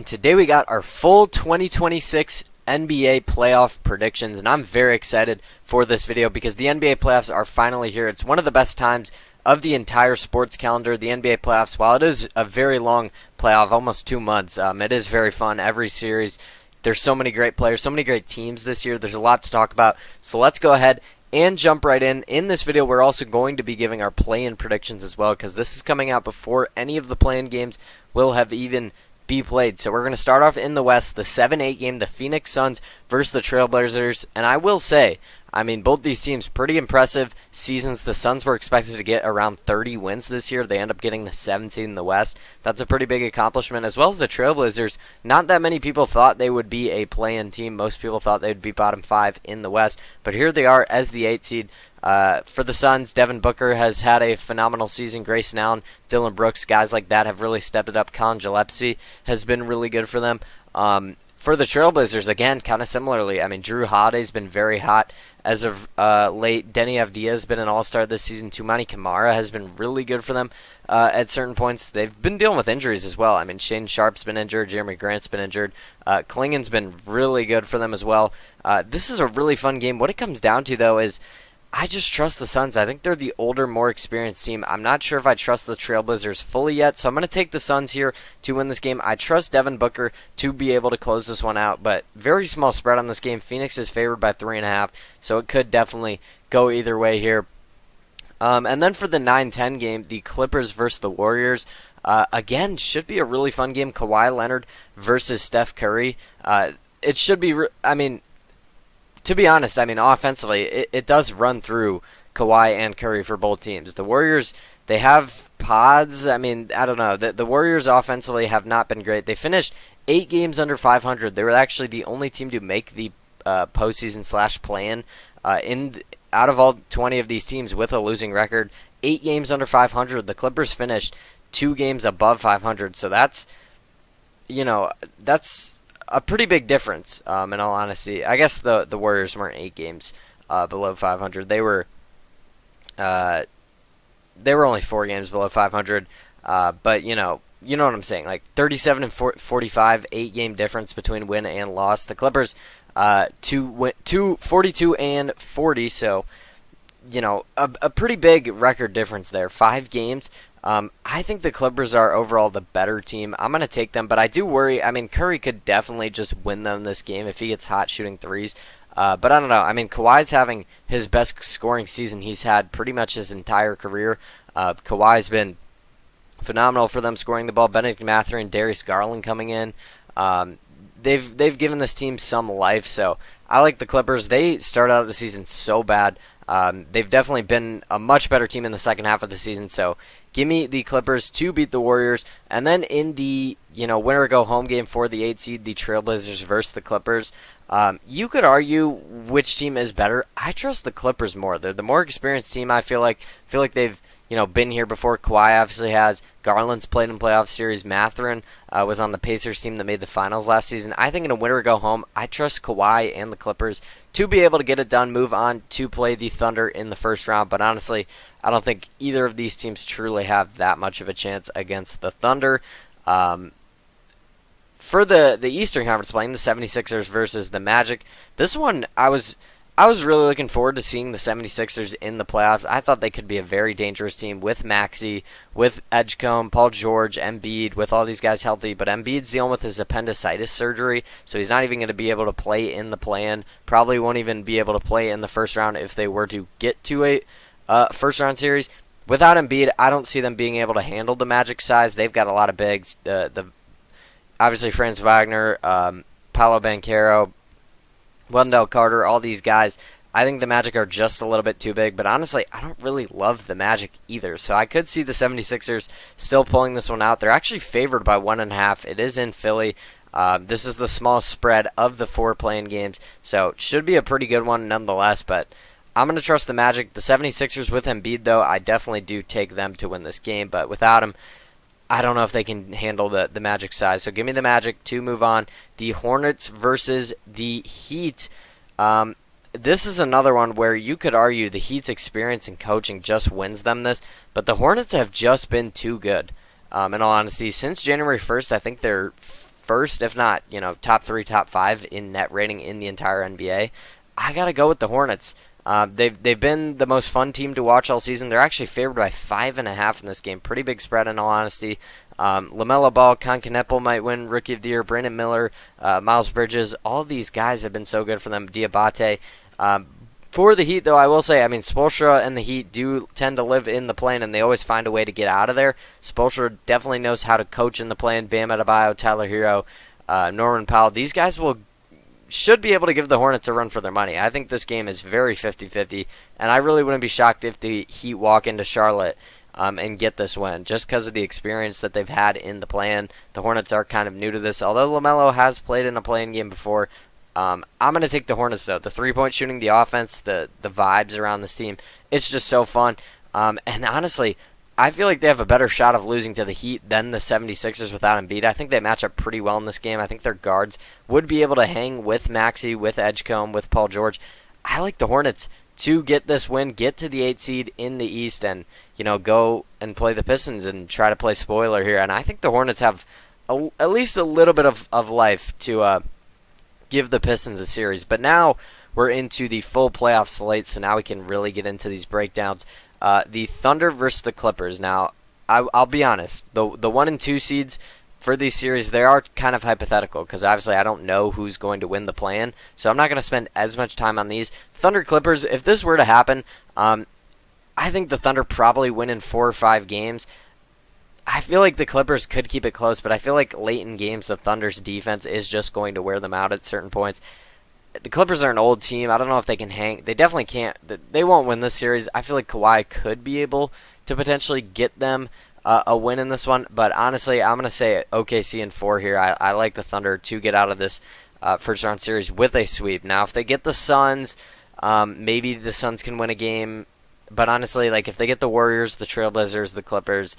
and today we got our full 2026 NBA playoff predictions, and I'm very excited for this video because the NBA playoffs are finally here. It's one of the best times of the entire sports calendar, the NBA playoffs. While it is a very long playoff, almost 2 months, it is very fun. Every series, there's so many great players, so many great teams this year. There's a lot to talk about, so let's go ahead and jump right in. In this video, we're also going to be giving our play-in predictions as well because this is coming out before any of the play-in games will have even be played. So we're going to start off in the West, the 7-8 game, the Phoenix Suns versus the Trailblazers. And I will say, both these teams, pretty impressive seasons. The Suns were expected to get around 30 wins this year. They end up getting the 17 in the West. That's a pretty big accomplishment, as well as the Trailblazers. Not that many people thought they would be a play-in team. Most people thought they would be bottom 5 in the West. But here they are as the 8 seed. For the Suns, Devin Booker has had a phenomenal season. Grayson Allen, Dylan Brooks, guys like that have really stepped it up. Colin Gillespie has been really good for them. For the Trailblazers, again, kind of similarly. Drew Holiday's been very hot as of late. Denny Avdia has been an all-star this season. Toumani Camara has been really good for them at certain points. They've been dealing with injuries as well. Shane Sharp's been injured. Jeremy Grant's been injured. Klingen's been really good for them as well. This is a really fun game. What it comes down to, though, is I just trust the Suns. I think they're the older, more experienced team. I'm not sure if I trust the Trailblazers fully yet, so I'm going to take the Suns here to win this game. I trust Devin Booker to be able to close this one out, but very small spread on this game. Phoenix is favored by 3.5, so it could definitely go either way here. And then for the 9-10 game, the Clippers versus the Warriors. Again, should be a really fun game. Kawhi Leonard versus Steph Curry. It should be, to be honest, offensively, it does run through Kawhi and Curry for both teams. The Warriors, they have pods. I don't know. The Warriors offensively have not been great. They finished 8 games under 500. They were actually the only team to make the postseason / play-in out of all 20 of these teams with a losing record. 8 games under 500. The Clippers finished 2 games above 500. So that's a pretty big difference, in all honesty. I guess the Warriors weren't 8 games below 500. They were only 4 games below 500. But you know what I'm saying. Like 37 and 45, 8-game difference between win and loss. The Clippers 42 and 40. So a pretty big record difference there. 5 games. I think the Clippers are overall the better team. I'm going to take them, but I do worry. Curry could definitely just win them this game if he gets hot shooting threes. But I don't know. Kawhi's having his best scoring season he's had pretty much his entire career. Kawhi's been phenomenal for them scoring the ball. Benedict Mathurin, Darius Garland coming in. They've given this team some life, so I like the Clippers. They started out the season so bad. They've definitely been a much better team in the second half of the season, so give me the Clippers to beat the Warriors. And then in the winner-go-home game for the 8 seed, the Trailblazers versus the Clippers, you could argue which team is better. I trust the Clippers more. They're the more experienced team. I feel like they've been here before. Kawhi obviously has. Garland's played in playoff series. Mathurin was on the Pacers team that made the finals last season. I think in a winner-go-home, I trust Kawhi and the Clippers to be able to get it done, move on to play the Thunder in the first round. But honestly, I don't think either of these teams truly have that much of a chance against the Thunder. For the Eastern Conference playing, the 76ers versus the Magic. This one, I was really looking forward to seeing the 76ers in the playoffs. I thought they could be a very dangerous team with Maxey, with Edgecombe, Paul George, Embiid, with all these guys healthy. But Embiid's dealing with his appendicitis surgery, so he's not even going to be able to play in the play-in. Probably won't even be able to play in the first round if they were to get to a first-round series. Without Embiid, I don't see them being able to handle the Magic size. They've got a lot of bigs. Obviously, Franz Wagner, Paolo Banchero, Wendell Carter, all these guys. I think the Magic are just a little bit too big, but honestly, I don't really love the Magic either. So I could see the 76ers still pulling this one out. They're actually favored by 1.5. It is in Philly. This is the smallest spread of the 4 playing games, so it should be a pretty good one nonetheless, but I'm going to trust the Magic. The 76ers with Embiid, though, I definitely do take them to win this game, but without him, I don't know if they can handle the Magic size. So give me the Magic to move on. The Hornets versus the Heat. This is another one where you could argue the Heat's experience and coaching just wins them this, but the Hornets have just been too good. In all honesty, since January 1st, I think they're first, if not, top 3, top 5 in net rating in the entire NBA. I got to go with the Hornets. They've been the most fun team to watch all season. They're actually favored by 5.5 in this game. Pretty big spread, in all honesty. LaMelo Ball, Con Kneppel might win Rookie of the Year. Brandon Miller, Miles Bridges, all of these guys have been so good for them. Diabate. For the Heat, though, I will say, Spoelstra and the Heat do tend to live in the play-in, and they always find a way to get out of there. Spoelstra definitely knows how to coach in the play-in. Bam Adebayo, Tyler Hero, Norman Powell. These guys should be able to give the Hornets a run for their money. I think this game is very 50-50, and I really wouldn't be shocked if the Heat walk into Charlotte and get this win, just because of the experience that they've had in the play-in. The Hornets are kind of new to this, although LaMelo has played in a play-in game before. I'm going to take the Hornets, though. The three-point shooting, the offense, the vibes around this team, it's just so fun. And honestly, I feel like they have a better shot of losing to the Heat than the 76ers without Embiid. I think they match up pretty well in this game. I think their guards would be able to hang with Maxey, with Edgecombe, with Paul George. I like the Hornets to get this win, get to the 8 seed in the East, and go and play the Pistons and try to play spoiler here. And I think the Hornets have at least a little bit of life to give the Pistons a series. But now we're into the full playoff slate, so now we can really get into these breakdowns. The Thunder versus the Clippers. Now, I'll be honest, the 1 and 2 seeds for these series, they are kind of hypothetical, because obviously I don't know who's going to win the play-in, so I'm not going to spend as much time on these. Thunder Clippers, if this were to happen, I think the Thunder probably win in 4 or 5 games. I feel like the Clippers could keep it close, but I feel like late in games the Thunder's defense is just going to wear them out at certain points. The Clippers are an old team. I don't know if they can hang. They definitely can't. They won't win this series. I feel like Kawhi could be able to potentially get them a win in this one, but honestly, I'm going to say OKC in 4 here. I like the Thunder to get out of this first round series with a sweep. Now, if they get the Suns, maybe the Suns can win a game, but honestly, like if they get the Warriors, the Trailblazers, the Clippers,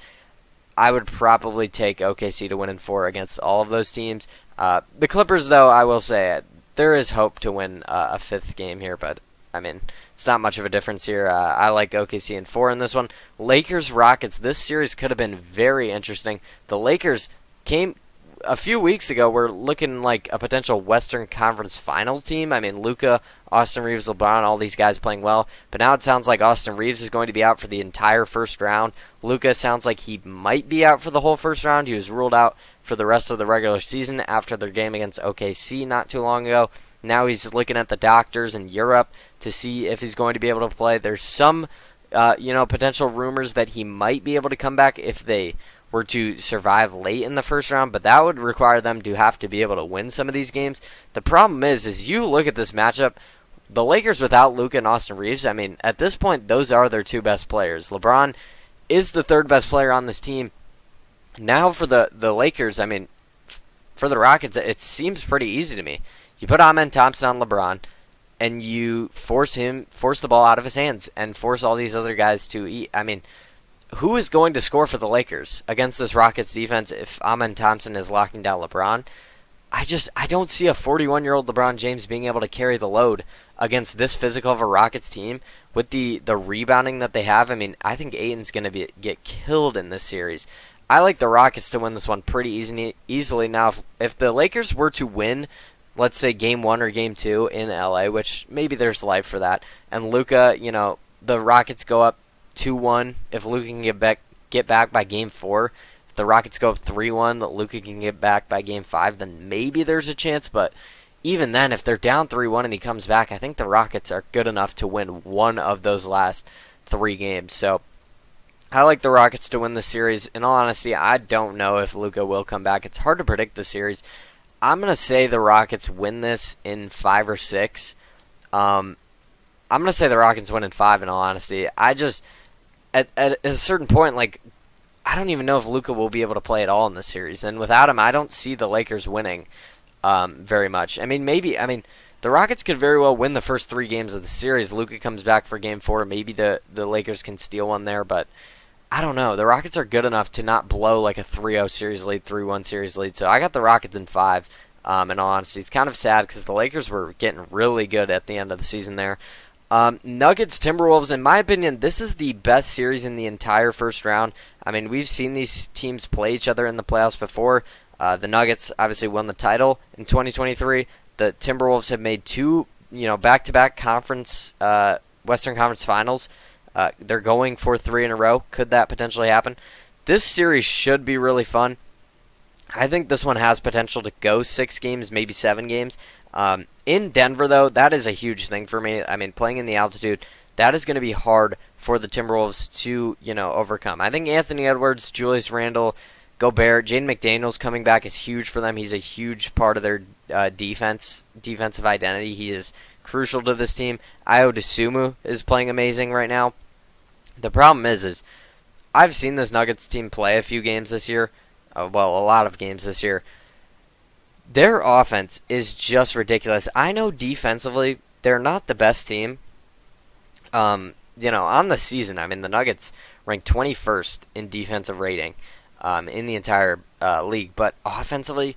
I would probably take OKC to win in 4 against all of those teams. The Clippers, though, I will say there is hope to win a 5th game here, but it's not much of a difference here. I like OKC in 4 in this one. Lakers Rockets. This series could have been very interesting. The Lakers came a few weeks ago. We're looking like a potential Western Conference Final team. Luka, Austin Reeves, LeBron, all these guys playing well. But now it sounds like Austin Reeves is going to be out for the entire first round. Luka sounds like he might be out for the whole first round. He was ruled out for the rest of the regular season after their game against OKC not too long ago. Now he's looking at the doctors in Europe to see if he's going to be able to play. There's some, potential rumors that he might be able to come back if they were to survive late in the first round, but that would require them to have to be able to win some of these games. The problem is you look at this matchup, the Lakers without Luka and Austin Reeves, at this point, those are their 2 best players. LeBron is the 3rd best player on this team. Now for the Lakers, for the Rockets, it seems pretty easy to me. You put Amen Thompson on LeBron, and you force the ball out of his hands, and force all these other guys to eat. Who is going to score for the Lakers against this Rockets defense if Amen Thompson is locking down LeBron? I don't see a 41-year-old LeBron James being able to carry the load against this physical of a Rockets team with the rebounding that they have. I think Ayton's going to get killed in this series. I like the Rockets to win this one pretty easily. Now, if the Lakers were to win, let's say Game 1 or Game 2 in LA, which maybe there's life for that, and Luka, the Rockets go up 2-1. If Luka can get back by Game 4, if the Rockets go up 3-1, that Luka can get back by Game 5, then maybe there's a chance. But even then, if they're down 3-1 and he comes back, I think the Rockets are good enough to win one of those last 3 games. So I like the Rockets to win the series. In all honesty, I don't know if Luka will come back. It's hard to predict the series. I'm going to say the Rockets win this in 5 or 6. I'm going to say the Rockets win in 5, in all honesty. At a certain point, I don't even know if Luka will be able to play at all in this series. And without him, I don't see the Lakers winning very much. The Rockets could very well win the first 3 games of the series. Luka comes back for Game 4. Maybe the Lakers can steal one there, but I don't know. The Rockets are good enough to not blow like a 3-0 series lead, 3-1 series lead. So I got the Rockets in 5. In all honesty, it's kind of sad because the Lakers were getting really good at the end of the season there. Nuggets, Timberwolves, in my opinion, this is the best series in the entire first round. We've seen these teams play each other in the playoffs before. The Nuggets obviously won the title in 2023. The Timberwolves have made two, back-to-back Western Conference Finals. They're going for 3 in a row. Could that potentially happen? This series should be really fun. I think this one has potential to go 6 games, maybe 7 games. In Denver, though, that is a huge thing for me. I mean, playing in the altitude, that is going to be hard for the Timberwolves to, overcome. I think Anthony Edwards, Julius Randle, Gobert, Jaden McDaniels coming back is huge for them. He's a huge part of their defensive identity. He is crucial to this team. Ayo Dosunmu is playing amazing right now. The problem is I've seen this Nuggets team play a few games this year. A lot of games this year. Their offense is just ridiculous. I know defensively they're not the best team. On the season, I mean, the Nuggets ranked 21st in defensive rating in the entire league. But offensively,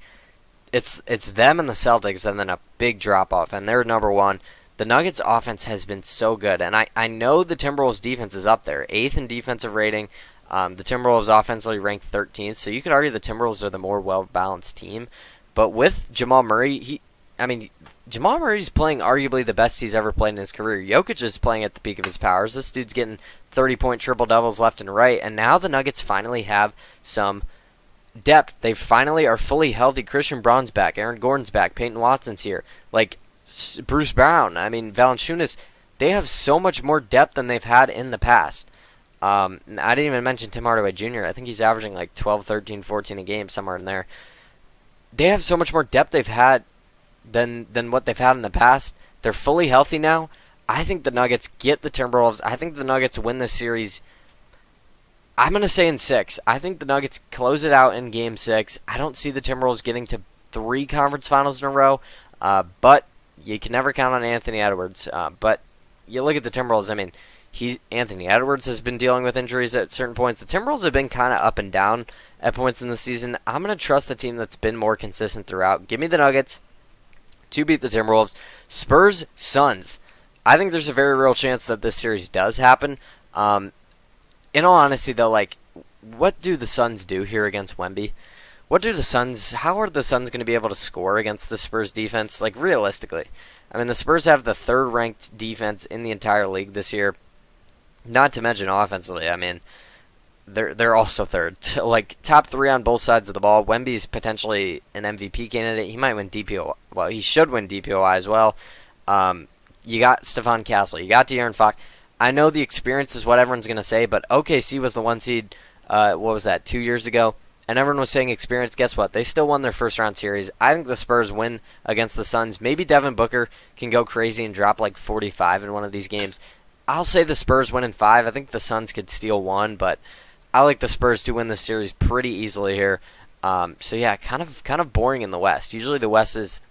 it's them and the Celtics, and then a big drop-off, and they're number one. The Nuggets' offense has been so good, and I know the Timberwolves' defense is up there, 8th in defensive rating. The Timberwolves offensively ranked 13th, so you could argue the Timberwolves are the more well-balanced team. But with Jamal Murray, Jamal Murray's playing arguably the best he's ever played in his career. Jokic is playing at the peak of his powers. This dude's getting 30-point triple-doubles left and right, and now the Nuggets finally have some depth. They finally are fully healthy. Christian Braun's back. Aaron Gordon's back. Peyton Watson's here. Bruce Brown. Valanciunas. They have so much more depth than they've had in the past. I didn't even mention Tim Hardaway Jr. I think he's averaging 12, 13, 14 a game, somewhere in there. They have so much more depth they've had than what they've had in the past. They're fully healthy now. I think the Nuggets get the Timberwolves. I think the Nuggets win this series. I'm going to say in 6. I think the Nuggets close it out in Game 6. I don't see the Timberwolves getting to 3 conference finals in a row, but you can never count on Anthony Edwards. But you look at the Timberwolves, Anthony Edwards has been dealing with injuries at certain points. The Timberwolves have been kind of up and down at points in the season. I'm going to trust the team that's been more consistent throughout. Give me the Nuggets to beat the Timberwolves. Spurs, Suns. I think there's a very real chance that this series does happen. In all honesty, though, what do the Suns do here against Wemby? How are the Suns going to be able to score against the Spurs defense? Realistically. The Spurs have the 3rd ranked defense in the entire league this year. Not to mention offensively, they're also 3rd. Top 3 on both sides of the ball. Wemby's potentially an MVP candidate. He might win DPOY. Well, he should win DPOY as well. You got Stephon Castle. You got De'Aaron Fox. I know the experience is what everyone's going to say, but OKC was the 1 seed, 2 years ago? And everyone was saying experience. Guess what? They still won their first-round series. I think the Spurs win against the Suns. Maybe Devin Booker can go crazy and drop 45 in one of these games. I'll say the Spurs win in 5. I think the Suns could steal 1, but I like the Spurs to win this series pretty easily here. So yeah, kind of boring in the West. Usually the West is,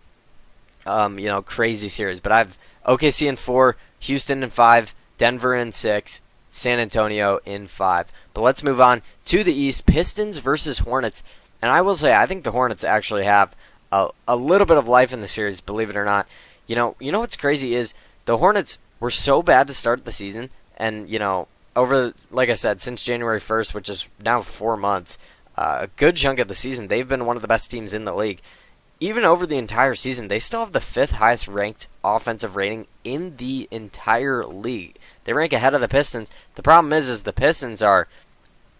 crazy series. But I've OKC in 4, Houston in 5, Denver in 6, San Antonio in 5. But let's move on to the East. Pistons versus Hornets. And I will say, I think the Hornets actually have a little bit of life in the series, believe it or not. You know what's crazy is the Hornets were so bad to start the season. And, over, like I said, since January 1st, which is now 4 months, a good chunk of the season, they've been one of the best teams in the league. Even over the entire season, they still have the 5th highest ranked offensive rating in the entire league. They rank ahead of the Pistons. The problem is the Pistons are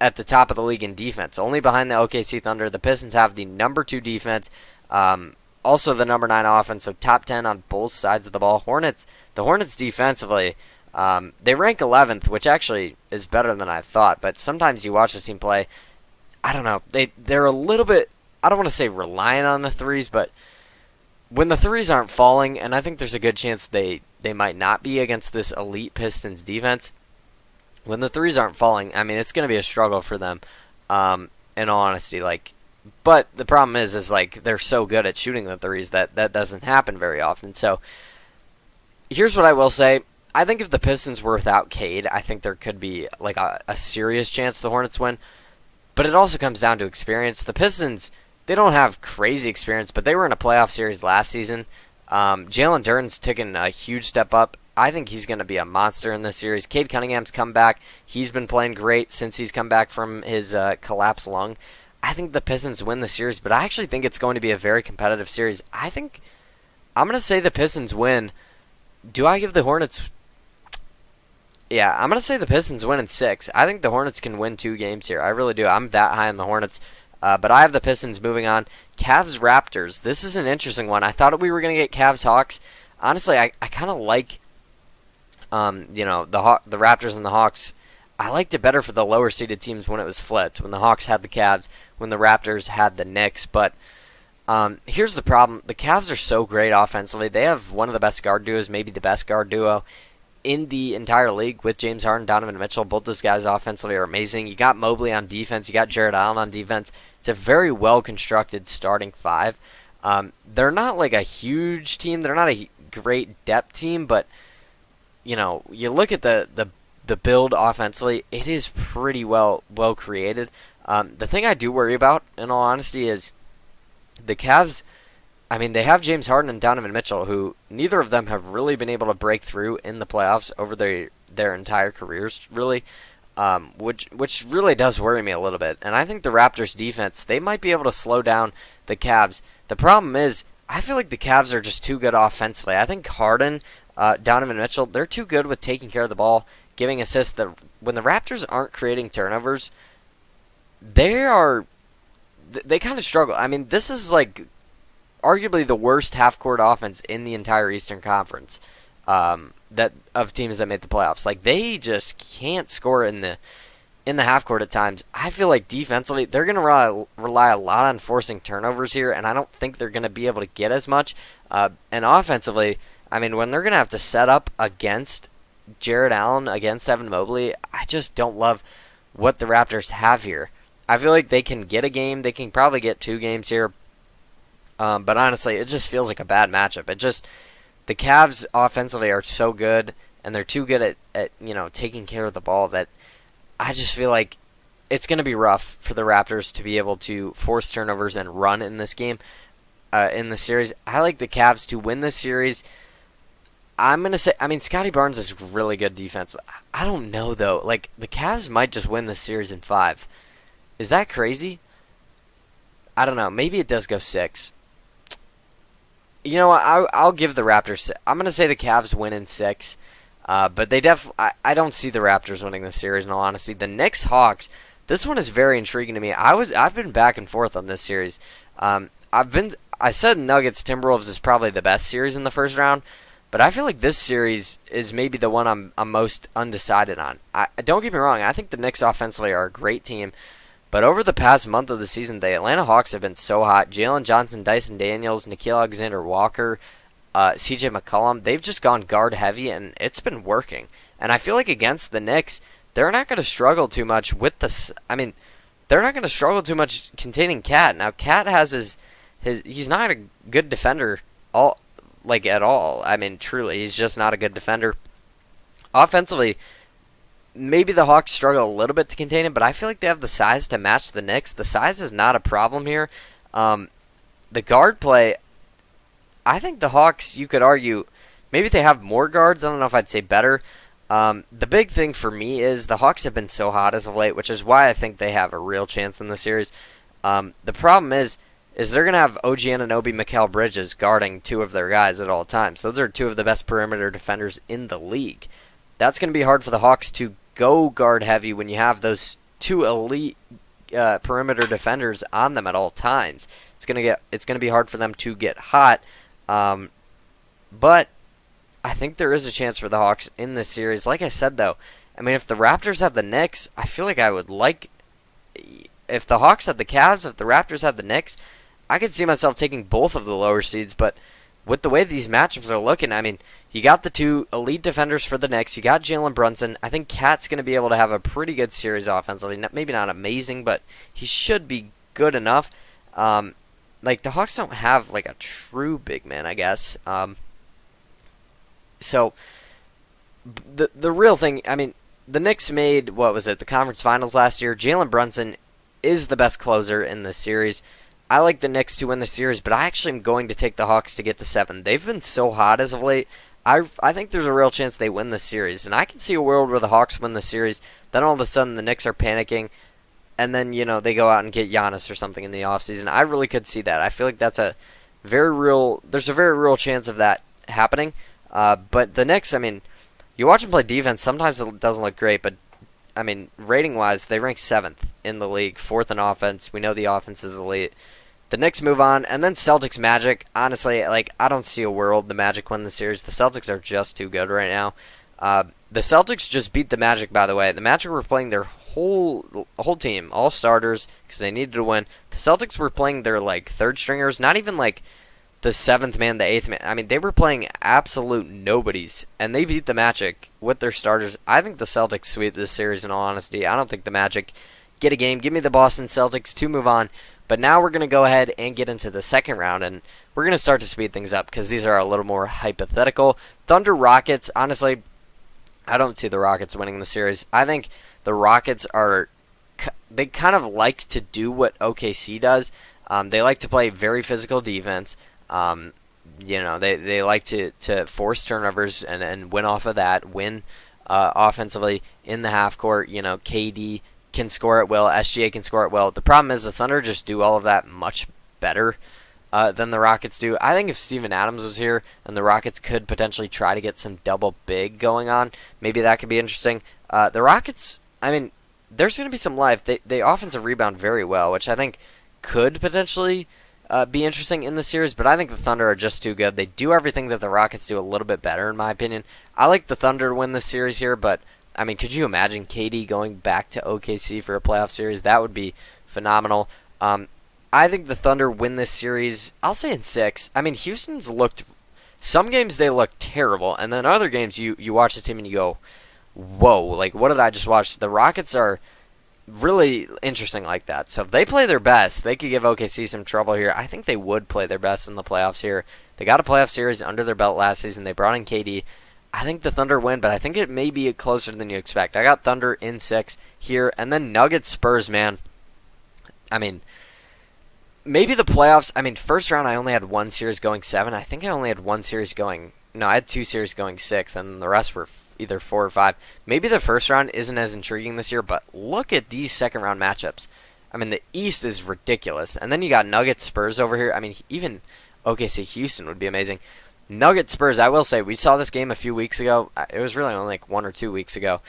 at the top of the league in defense. Only behind the OKC Thunder. The Pistons have the number 2 defense, also the number 9 offense, so top 10 on both sides of the ball. The Hornets defensively, they rank 11th, which actually is better than I thought, but sometimes you watch this team play, I don't know, they're a little bit, I don't want to say reliant on the threes, but when the threes aren't falling, and I think there's a good chance they might not be against this elite Pistons defense, when the threes aren't falling, it's going to be a struggle for them, in all honesty. But the problem is they're so good at shooting the threes that doesn't happen very often. So here's what I will say. I think if the Pistons were without Cade, I think there could be a serious chance the Hornets win. But it also comes down to experience. The Pistons, they don't have crazy experience, but they were in a playoff series last season. Jalen Duren's taken a huge step up. I think he's going to be a monster in this series. Cade Cunningham's come back. He's been playing great since he's come back from his collapsed lung. I think the Pistons win the series, but I actually think it's going to be a very competitive series. I think I'm going to say the Pistons win. Do I give the Hornets? Yeah, I'm going to say the Pistons win in 6. I think the Hornets can win 2 games here. I really do. I'm that high on the Hornets. But I have the Pistons moving on. Cavs Raptors. This is an interesting one. I thought we were going to get Cavs Hawks. Honestly, I kind of like the Raptors and the Hawks. I liked it better for the lower seeded teams when it was flipped. When the Hawks had the Cavs, when the Raptors had the Knicks. But here's the problem. The Cavs are so great offensively. They have one of the best guard duos, maybe the best guard duo in the entire league with James Harden, Donovan Mitchell. Both those guys offensively are amazing. You got Mobley on defense. You got Jared Allen on defense. It's a very well-constructed starting 5. They're not like a huge team. They're not a great depth team, but you look at the build offensively, it is pretty well created. The thing I do worry about, in all honesty, is the Cavs. I mean, they have James Harden and Donovan Mitchell, who neither of them have really been able to break through in the playoffs over their entire careers, really, which really does worry me a little bit. And I think the Raptors' defense, they might be able to slow down the Cavs. The problem is, I feel like the Cavs are just too good offensively. I think Harden, Donovan Mitchell, they're too good with taking care of the ball, giving assists. When the Raptors aren't creating turnovers, they kind of struggle. I mean, this is like arguably the worst half-court offense in the entire Eastern Conference that of teams that made the playoffs. Like, they just can't score in the half court at times. I feel like defensively they're going to rely a lot on forcing turnovers here, and I don't think they're going to be able to get as much. And offensively, I mean, when they're going to have to set up against Jared Allen, against Evan Mobley, I just don't love what the Raptors have here. I feel like they can get a game. They can probably get 2 games here. But honestly, it just feels like a bad matchup. The Cavs offensively are so good, and they're too good at taking care of the ball that I just feel like it's going to be rough for the Raptors to be able to force turnovers and run in this game, in the series. I like the Cavs to win this series. I'm going to say, I mean, Scotty Barnes is really good defense. I don't know, though. Like, the Cavs might just win this series in 5. Is that crazy? I don't know. Maybe it does go 6. You know what? I'll give the Raptors. I'm going to say the Cavs win in 6. But I don't see the Raptors winning this series, in all honesty. The Knicks Hawks, this one is very intriguing to me. I've been back and forth on this series. I said Nuggets Timberwolves is probably the best series in the first round, but I feel like this series is maybe the one I'm most undecided on. Don't get me wrong. I think the Knicks offensively are a great team. But over the past month of the season, the Atlanta Hawks have been so hot. Jalen Johnson, Dyson Daniels, Nickeil Alexander-Walker, CJ McCollum, they've just gone guard heavy, and it's been working. And I feel like against the Knicks, they're not going to struggle too much with this. I mean, they're not going to struggle too much containing Cat. Now, Cat has he's not a good defender at all. I mean, truly, he's just not a good defender. Offensively, maybe the Hawks struggle a little bit to contain him, but I feel like they have the size to match the Knicks. The size is not a problem here. The guard play, I think the Hawks, you could argue, maybe they have more guards. I don't know if I'd say better. The big thing for me is the Hawks have been so hot as of late, which is why I think they have a real chance in the series. The problem is they're going to have OG Anunoby, Mikal Bridges guarding 2 of their guys at all times. Those are 2 of the best perimeter defenders in the league. That's going to be hard for the Hawks to go guard heavy when you have those 2 elite perimeter defenders on them at all times. It's gonna be hard for them to get hot. But I think there is a chance for the Hawks in this series. Like I said, though, I mean, if the Raptors have the Knicks, I feel like I would like. If the Hawks had the Cavs, if the Raptors had the Knicks, I could see myself taking both of the lower seeds. But with the way these matchups are looking, I mean, you got the 2 elite defenders for the Knicks. You got Jalen Brunson. I think Cat's going to be able to have a pretty good series offensively. Maybe not amazing, but he should be good enough. Like, the Hawks don't have, like, a true big man, I guess. So, the real thing, I mean, the Knicks made, the conference finals last year. Jalen Brunson is the best closer in this series. I like the Knicks to win the series, but I actually am going to take the Hawks to get to 7. They've been so hot as of late. I think there's a real chance they win the series, and I can see a world where the Hawks win the series. Then all of a sudden the Knicks are panicking. and then, they go out and get Giannis or something in the offseason. I really could see that. I feel like there's a very real chance of that happening. But the Knicks, you watch them play defense, sometimes it doesn't look great, but rating-wise, they rank 7th in the league, 4th in offense. We know the offense is elite. The Knicks move on, and then Celtics Magic. Honestly, I don't see a world the Magic win the series. The Celtics are just too good right now. The Celtics just beat the Magic, by the way. The Magic were playing their whole team, all starters, because they needed to win. The Celtics were playing their third stringers, not even the 7th man, the 8th man. They were playing absolute nobodies, and they beat the Magic with their starters. I think the Celtics sweep this series, in all honesty. I don't think the Magic get a game. Give me the Boston Celtics to move on. But now we're going to go ahead and get into the second round, and we're going to start to speed things up because these are a little more hypothetical. Thunder Rockets, honestly, I don't see the Rockets winning the series. I think the Rockets they kind of like to do what OKC does. They like to play very physical defense. They like to force turnovers and win off of that, win offensively in the half court. KD can score at will, SGA can score at will. The problem is the Thunder just do all of that much better than the Rockets do. I think if Steven Adams was here and the Rockets could potentially try to get some double big going on, maybe that could be interesting. The Rockets, there's going to be some life. They offensive rebound very well, which I think could potentially be interesting in the series, but I think the Thunder are just too good. They do everything that the Rockets do a little bit better, in my opinion. I like the Thunder to win this series here, but could you imagine KD going back to OKC for a playoff series? That would be phenomenal. I think the Thunder win this series, I'll say in 6. Houston's looked, some games they look terrible, and then other games you watch the team and you go, whoa, what did I just watch? The Rockets are really interesting like that. So if they play their best, they could give OKC some trouble here. I think they would play their best in the playoffs here. They got a playoff series under their belt last season. They brought in KD. I think the Thunder win, but I think it may be closer than you expect. I got Thunder in 6 here, and then Nuggets Spurs, man. Maybe the playoffs. First round I only had one series going 7. I think I only had one series going. No, I had 2 series going 6, and the rest were either 4 or 5. Maybe the first round isn't as intriguing this year, but look at these second round matchups. The East is ridiculous, and then you got Nuggets Spurs over here. Even OKC Houston would be amazing. Nuggets Spurs, I will say, we saw this game a few weeks ago. It was really only 1 or 2 weeks ago,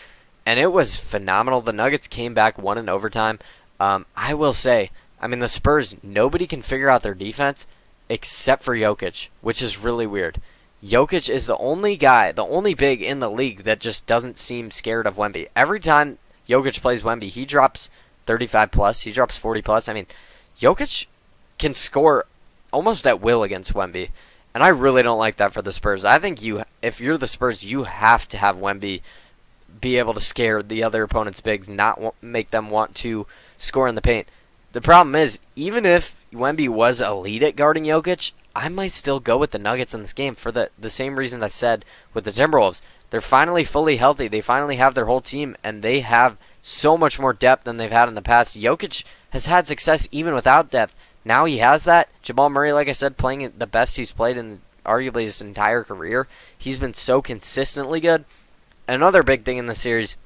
and it was phenomenal. The Nuggets came back, won in overtime. I will say, the Spurs, nobody can figure out their defense except for Jokic, which is really weird. Jokic is the only guy, the only big in the league that just doesn't seem scared of Wemby. Every time Jokic plays Wemby, he drops 35 plus, he drops 40 plus. Jokic can score almost at will against Wemby. And I really don't like that for the Spurs. I think if you're the Spurs, you have to have Wemby be able to scare the other opponent's bigs, not make them want to score in the paint. The problem is, even if Wemby was elite at guarding Jokic, I might still go with the Nuggets in this game for the same reason I said with the Timberwolves. They're finally fully healthy. They finally have their whole team, and they have so much more depth than they've had in the past. Jokic has had success even without depth. Now he has that. Jamal Murray, like I said, playing the best he's played in arguably his entire career. He's been so consistently good. Another big thing in the series,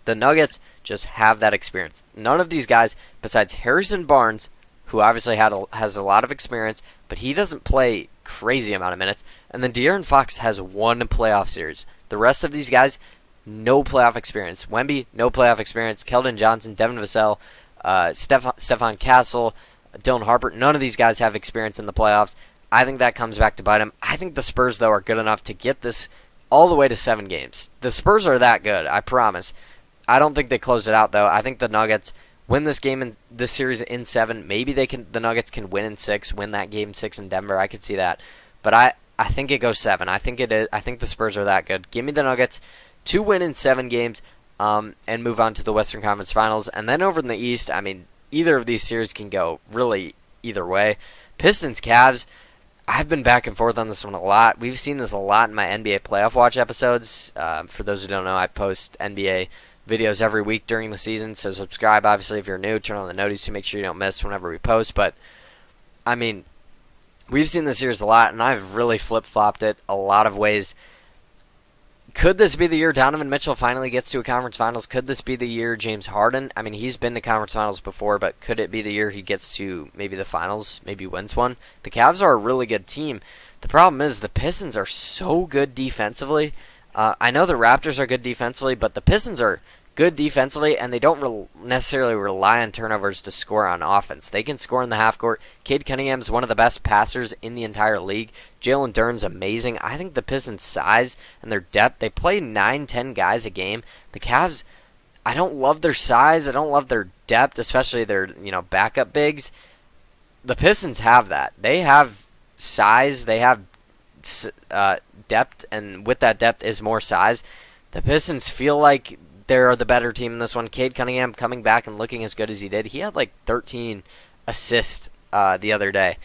the Nuggets just have that experience. None of these guys, besides Harrison Barnes, who obviously has a lot of experience, but he doesn't play crazy amount of minutes. And then De'Aaron Fox has 1 playoff series. The rest of these guys, no playoff experience. Wemby, no playoff experience. Keldon Johnson, Devin Vassell, Stephon Castle, Dylan Harper, none of these guys have experience in the playoffs. I think that comes back to bite them. I think the Spurs, though, are good enough to get this all the way to 7 games. The Spurs are that good, I promise. I don't think they close it out, though. I think the Nuggets win this game in this series in 7. Maybe the Nuggets can win in 6, win that game 6 in Denver. I could see that. But I think it goes 7. I think the Spurs are that good. Give me the Nuggets to win in 7 games and move on to the Western Conference Finals. And then over in the East, either of these series can go really either way. Pistons, Cavs, I've been back and forth on this one a lot. We've seen this a lot in my NBA Playoff Watch episodes. For those who don't know, I post NBA videos every week during the season, so subscribe, obviously, if you're new. Turn on the notice to make sure you don't miss whenever we post. But, we've seen this series a lot, and I've really flip-flopped it a lot of ways. Could this be the year Donovan Mitchell finally gets to a conference finals? Could this be the year James Harden? I mean, he's been to conference finals before, but could it be the year he gets to maybe the finals, maybe wins one? The Cavs are a really good team. The problem is the Pistons are so good defensively. I know the Raptors are good defensively, but the Pistons are good defensively, and they don't necessarily rely on turnovers to score on offense. They can score in the half court. Cade Cunningham is one of the best passers in the entire league. Jalen Duren's amazing. I think the Pistons' size and their depth, they play 9-10 guys a game. The Cavs, I don't love their size. I don't love their depth, especially their backup bigs. The Pistons have that. They have size. They have depth, and with that depth is more size. The Pistons feel like they're the better team in this one. Cade Cunningham coming back and looking as good as he did. He had like 13 assists the other day.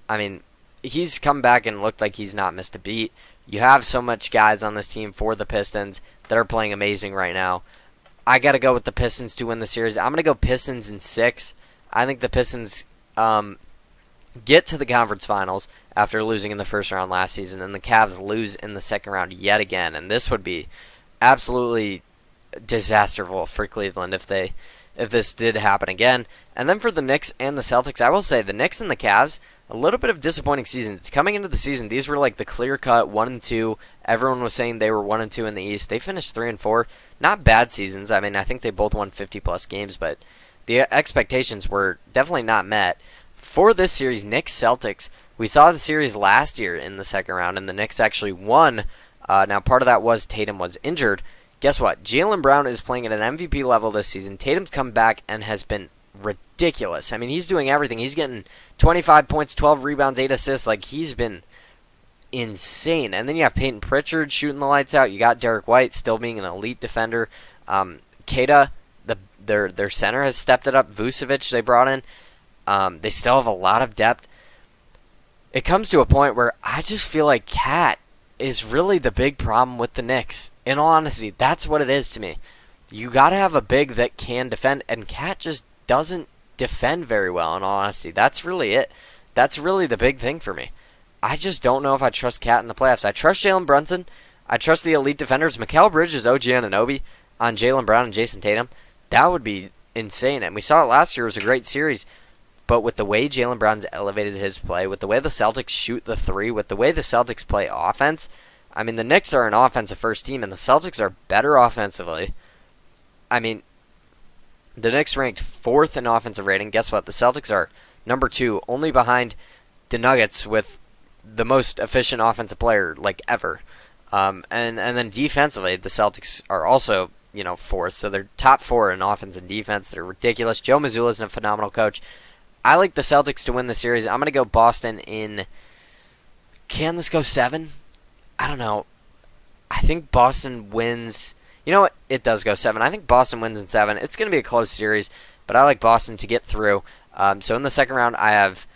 I mean, he's come back and looked like he's not missed a beat. You have so much guys on this team for the Pistons that are playing amazing right now. I got to go with the Pistons to win the series. I'm going to go Pistons in 6. I think the Pistons get to the conference finals after losing in the first round last season, and the Cavs lose in the second round yet again. And this would be absolutely disasterful for Cleveland if this did happen again. And then for the Knicks and the Celtics, I will say the Knicks and the Cavs, a little bit of disappointing seasons. Coming into the season, these were like the clear-cut 1-2. Everyone was saying they were 1-2 in the East. They finished 3-4. Not bad seasons. I mean, I think they both won 50-plus games, but the expectations were definitely not met. For this series, Knicks-Celtics, we saw the series last year in the second round, and the Knicks actually won. Now, part of that was Tatum was injured. Guess what? Jaylen Brown is playing at an MVP level this season. Tatum's come back and has been ridiculous. I mean, he's doing everything. He's getting 25 points, 12 rebounds, 8 assists. Like, he's been insane. And then you have Peyton Pritchard shooting the lights out. You got Derek White still being an elite defender. Keita, their center, has stepped it up. Vucevic they brought in. They still have a lot of depth. It comes to a point where I just feel like Cat is really the big problem with the Knicks. In all honesty, that's what it is to me. You got to have a big that can defend, and Cat just doesn't defend very well, in all honesty. That's really it. That's really the big thing for me. I just don't know if I trust Cat in the playoffs. I trust Jalen Brunson. I trust the elite defenders. Mikal Bridges, OG Anunoby on Jaylen Brown and Jason Tatum. That would be insane. And we saw it last year. It was a great series. But with the way Jaylen Brown's elevated his play, with the way the Celtics shoot the three, with the way the Celtics play offense, I mean, the Knicks are an offensive first team, and the Celtics are better offensively. I mean, the Knicks ranked 4th in offensive rating. Guess what? The Celtics are number 2, only behind the Nuggets with the most efficient offensive player, like, ever. And then defensively, the Celtics are also, 4th. So they're top 4 in offense and defense. They're ridiculous. Joe Mazzulla is a phenomenal coach. I like the Celtics to win the series. I'm going to go Boston in... Can this go 7? I don't know. I think Boston wins... You know what? It does go 7. I think Boston wins in 7. It's going to be a close series, but I like Boston to get through. So in the second round, I have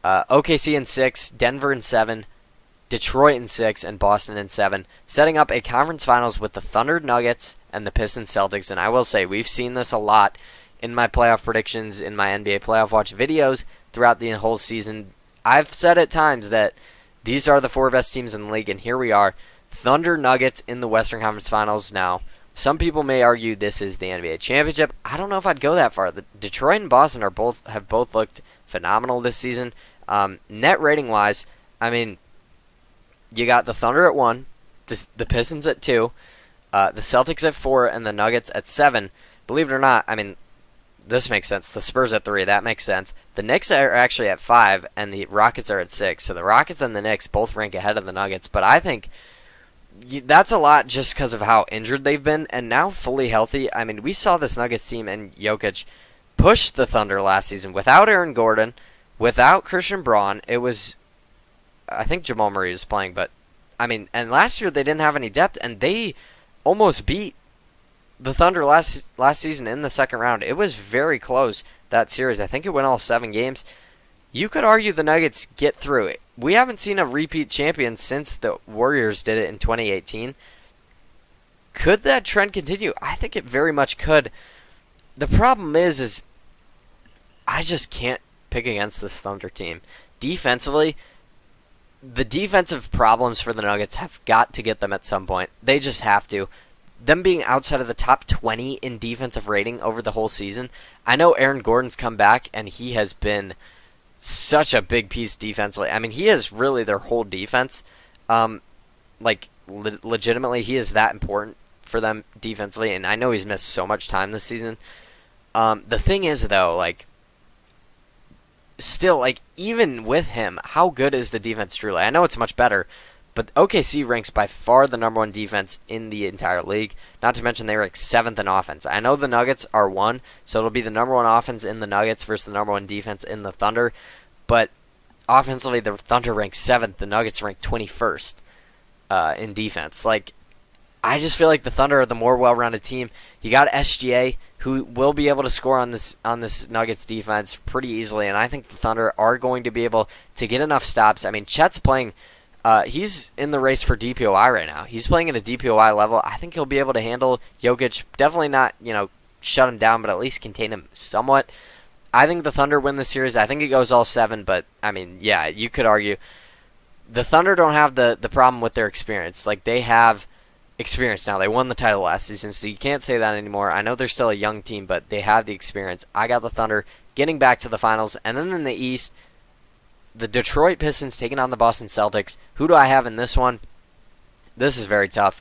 OKC in 6, Denver in 7, Detroit in 6, and Boston in 7, setting up a conference finals with the Thunder Nuggets and the Pistons Celtics. And I will say, we've seen this a lot in my playoff predictions, in my NBA playoff watch videos throughout the whole season. I've said at times that these are the 4 best teams in the league, and here we are. Thunder Nuggets in the Western Conference Finals. Now, some people may argue this is the NBA championship. I don't know if I'd go that far. The Detroit and Boston have both looked phenomenal this season. Net rating wise, I mean, you got the Thunder at 1, the Pistons at 2, the Celtics at 4, and the Nuggets at 7. Believe it or not, I mean, this makes sense. The Spurs at 3, that makes sense. The Knicks are actually at 5, and the Rockets are at 6. So the Rockets and the Knicks both rank ahead of the Nuggets. But I think that's a lot just because of how injured they've been, and now fully healthy. I mean, we saw this Nuggets team and Jokic push the Thunder last season without Aaron Gordon, without Christian Braun. It was, I think Jamal Murray was playing, but, I mean, and last year they didn't have any depth, and they almost beat the Thunder last season in the second round. It was very close, that series. I think it went all 7 games. You could argue the Nuggets get through it. We haven't seen a repeat champion since the Warriors did it in 2018. Could that trend continue? I think it very much could. The problem is I just can't pick against this Thunder team. Defensively, the defensive problems for the Nuggets have got to get them at some point. They just have to. Them being outside of the top 20 in defensive rating over the whole season. I know Aaron Gordon's come back, and he has been such a big piece defensively. I mean, he is really their whole defense. Legitimately, he is that important for them defensively, and I know he's missed so much time this season. The thing is, though, still, even with him, how good is the defense truly? I know it's much better, but OKC ranks by far the number one defense in the entire league. Not to mention they rank 7th in offense. I know the Nuggets are 1, so it'll be the number one offense in the Nuggets versus the number one defense in the Thunder. But offensively, the Thunder ranks 7th. The Nuggets rank 21st in defense. I just feel like the Thunder are the more well-rounded team. You got SGA, who will be able to score on this Nuggets defense pretty easily, and I think the Thunder are going to be able to get enough stops. I mean, Chet's playing. He's in the race for DPOI right now. He's playing at a DPOI level. I think he'll be able to handle Jokic. Definitely not, shut him down, but at least contain him somewhat. I think the Thunder win the series. I think it goes all 7, but, I mean, yeah, you could argue. The Thunder don't have the problem with their experience. They have experience now. They won the title last season, so you can't say that anymore. I know they're still a young team, but they have the experience. I got the Thunder getting back to the finals, and then in the East, the Detroit Pistons taking on the Boston Celtics. Who do I have in this one? This is very tough.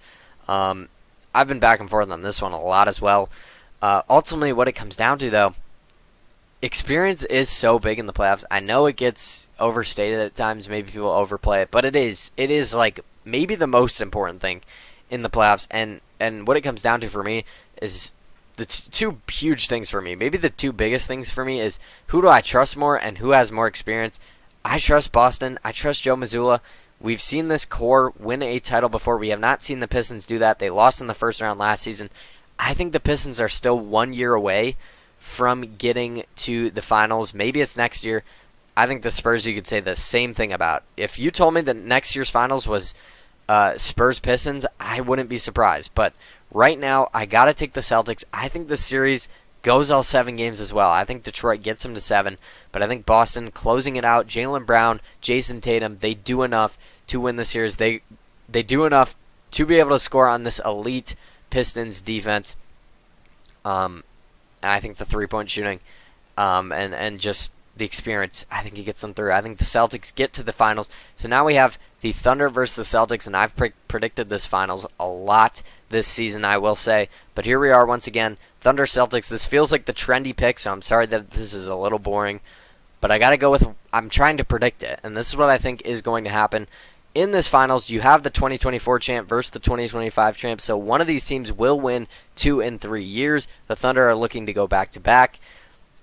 I've been back and forth on this one a lot as well. Ultimately, what it comes down to, though, experience is so big in the playoffs. I know it gets overstated at times. Maybe people overplay it, but it is maybe the most important thing in the playoffs. And what it comes down to for me is the two huge things for me. Maybe the two biggest things for me is who do I trust more and who has more experience. I trust Boston. I trust Joe Mazzulla. We've seen this core win a title before. We have not seen the Pistons do that. They lost in the first round last season. I think the Pistons are still 1 year away from getting to the finals. Maybe it's next year. I think the Spurs you could say the same thing about. If you told me that next year's finals was Spurs-Pistons, I wouldn't be surprised. But right now, I got to take the Celtics. I think the series goes all 7 games as well. I think Detroit gets them to 7, but I think Boston closing it out. Jaylen Brown, Jason Tatum, they do enough to win the series. They do enough to be able to score on this elite Pistons defense. And I think the 3-point shooting and just the experience, I think he gets them through. I think the Celtics get to the finals. So now we have the Thunder versus the Celtics, and I've predicted this finals a lot this season, I will say. But here we are once again. Thunder Celtics. This feels like the trendy pick, so I'm sorry that this is a little boring. But I got to go with, I'm trying to predict it. And this is what I think is going to happen. In this finals, you have the 2024 champ versus the 2025 champ. So one of these teams will win 2 in 3 years. The Thunder are looking to go back-to-back.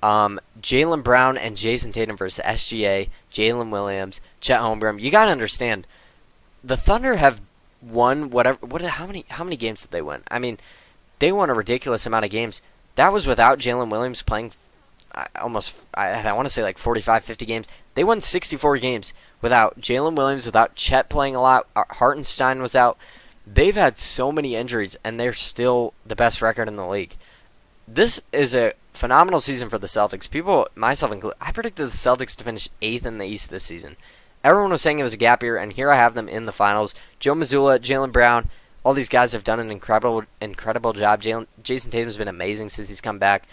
Jaylen Brown and Jason Tatum versus SGA, Jalen Williams, Chet Holmgren. You got to understand, the Thunder have won how many games did they win? I mean, they won a ridiculous amount of games. That was without Jalen Williams playing I want to say 45, 50 games. They won 64 games without Jalen Williams, without Chet playing a lot. Hartenstein was out. They've had so many injuries, and they're still the best record in the league. This is a phenomenal season for the Celtics. People, myself included, I predicted the Celtics to finish 8th in the East this season. Everyone was saying it was a gap year, and here I have them in the finals. Joe Mazzulla, Jaylen Brown, all these guys have done an incredible job. Jason Tatum's been amazing since he's come back.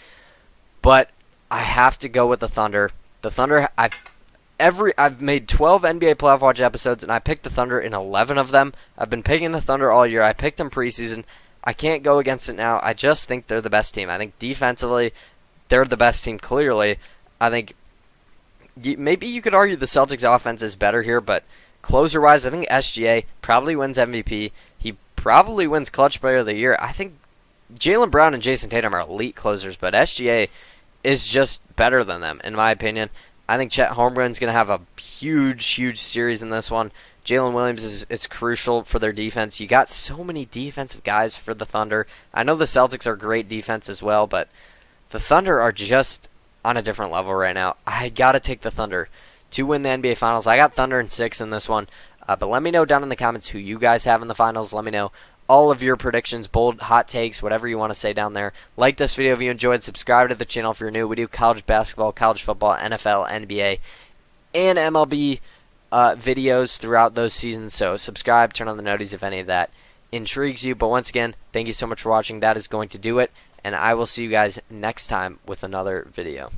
But I have to go with the Thunder. The Thunder, I've made 12 NBA Playoff Watch episodes, and I picked the Thunder in 11 of them. I've been picking the Thunder all year. I picked them preseason. I can't go against it now. I just think they're the best team. I think defensively, they're the best team, clearly. I think maybe you could argue the Celtics' offense is better here, but closer-wise, I think SGA probably wins MVP. He probably wins Clutch Player of the Year. I think Jaylen Brown and Jason Tatum are elite closers, but SGA is just better than them, in my opinion. I think Chet Holmgren's going to have a huge series in this one. Jalen Williams is crucial for their defense. You got so many defensive guys for the Thunder. I know the Celtics are great defense as well, but the Thunder are just on a different level right now. I got to take the Thunder to win the NBA Finals. I got Thunder in 6 in this one. But let me know down in the comments who you guys have in the finals. Let me know all of your predictions, bold, hot takes, whatever you want to say down there. Like this video if you enjoyed. Subscribe to the channel if you're new. We do college basketball, college football, NFL, NBA, and MLB videos throughout those seasons. So subscribe, turn on the noties if any of that intrigues you. But once again, thank you so much for watching. That is going to do it, and I will see you guys next time with another video.